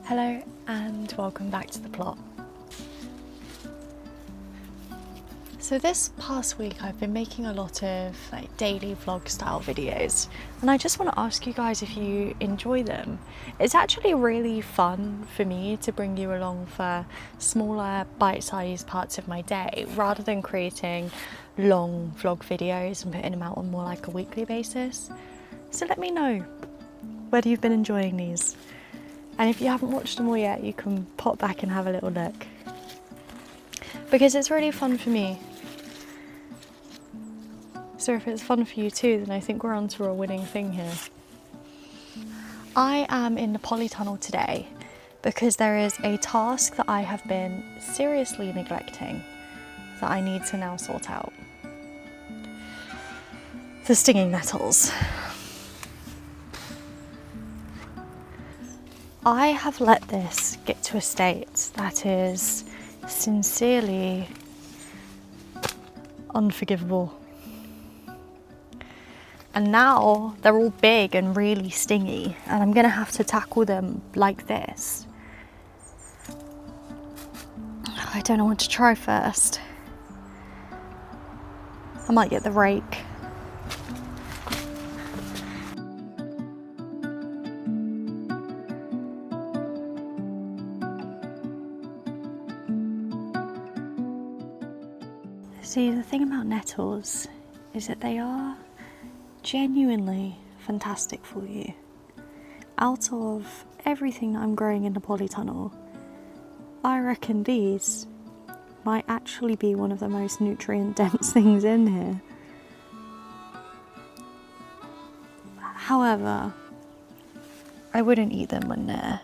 Hello and welcome back to the plot. So this past week I've been making a lot of daily vlog style videos, and I just want to ask you guys if you enjoy them. It's actually really fun for me to bring you along for smaller bite-sized parts of my day rather than creating long vlog videos and putting them out on more like a weekly basis. So let me know whether you've been enjoying these. And if you haven't watched them all yet, you can pop back and have a little look. Because it's really fun for me. So if it's fun for you too, then I think we're onto a winning thing here. I am in the polytunnel today because there is a task that I have been seriously neglecting that I need to now sort out. The stinging nettles. I have let this get to a state that is sincerely unforgivable. And now they're all big and really stingy, and I'm gonna have to tackle them like this. I don't know what to try first. I might get the rake. See, the thing about nettles is that they are genuinely fantastic for you. Out of everything that I'm growing in the polytunnel, I reckon these might actually be one of the most nutrient dense things in here. However, I wouldn't eat them when they're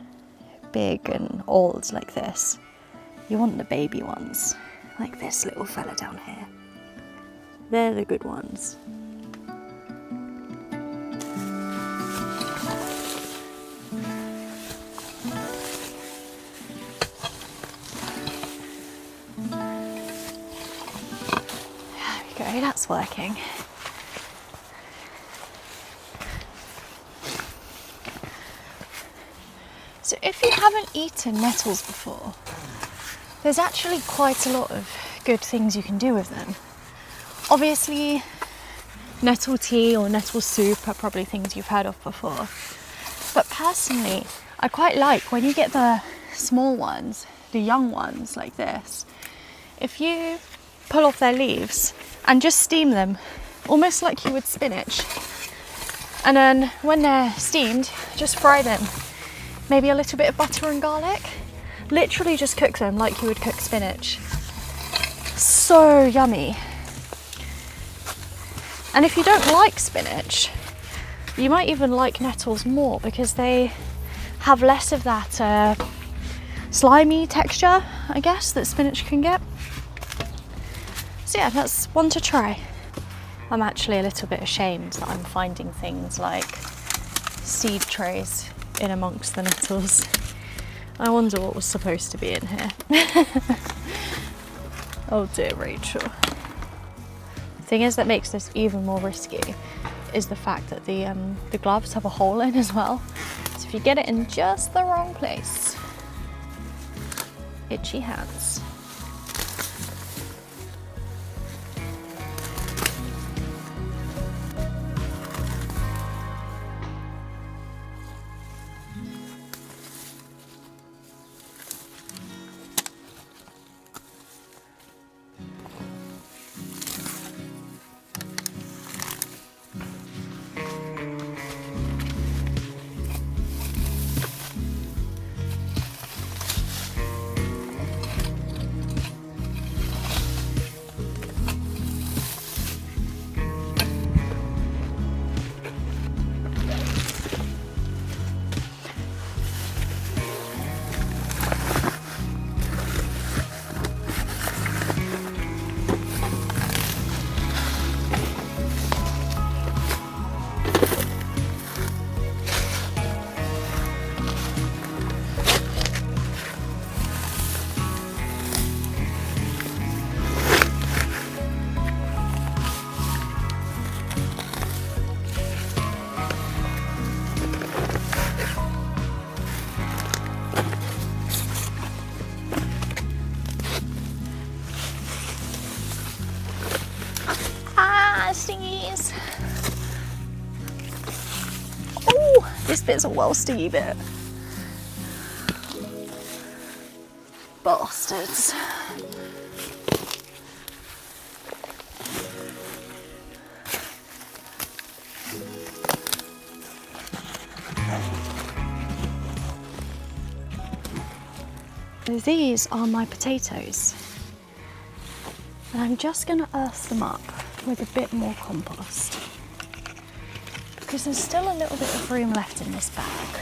big and old like this. You want the baby ones, like this little fella down here. They're the good ones. There we go, that's working. So if you haven't eaten nettles before, there's actually quite a lot of good things you can do with them. Obviously, nettle tea or nettle soup are probably things you've heard of before. But personally, I quite like when you get the small ones, the young ones like this, if you pull off their leaves and just steam them, almost like you would spinach. And then when they're steamed, just fry them. Maybe a little bit of butter and garlic. Literally just cook them like you would cook spinach. So yummy. And if you don't like spinach, you might even like nettles more because they have less of that slimy texture, I guess, that spinach can get. So yeah, that's one to try. I'm actually a little bit ashamed that I'm finding things like seed trays in amongst the nettles. I wonder what was supposed to be in here. Oh dear, Rachel. The thing is that makes this even more risky is the fact that the gloves have a hole in as well. So if you get it in just the wrong place, itchy hands. Oh, this bit's a well stingy bit. Bastards. These are my potatoes, and I'm just going to earth them up with a bit more compost because there's still a little bit of room left in this bag.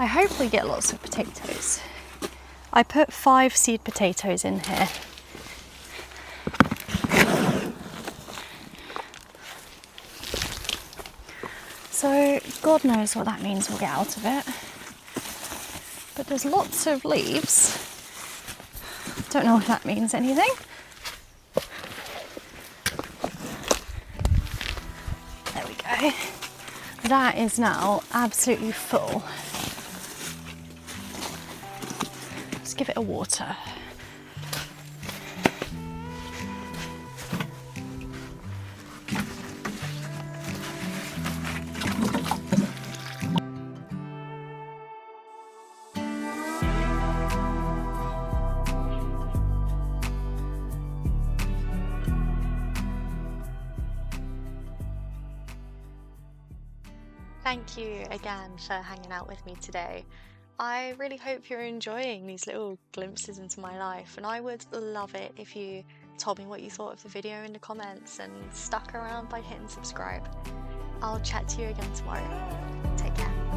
I hope we get lots of potatoes. I put 5 seed potatoes in here. So God knows what that means we'll get out of it. But there's lots of leaves. Don't know if that means anything. There we go. That is now absolutely full. Let's give it a water. Thank you again for hanging out with me today. I really hope you're enjoying these little glimpses into my life, and I would love it if you told me what you thought of the video in the comments and stuck around by hitting subscribe. I'll chat to you again tomorrow. Take care.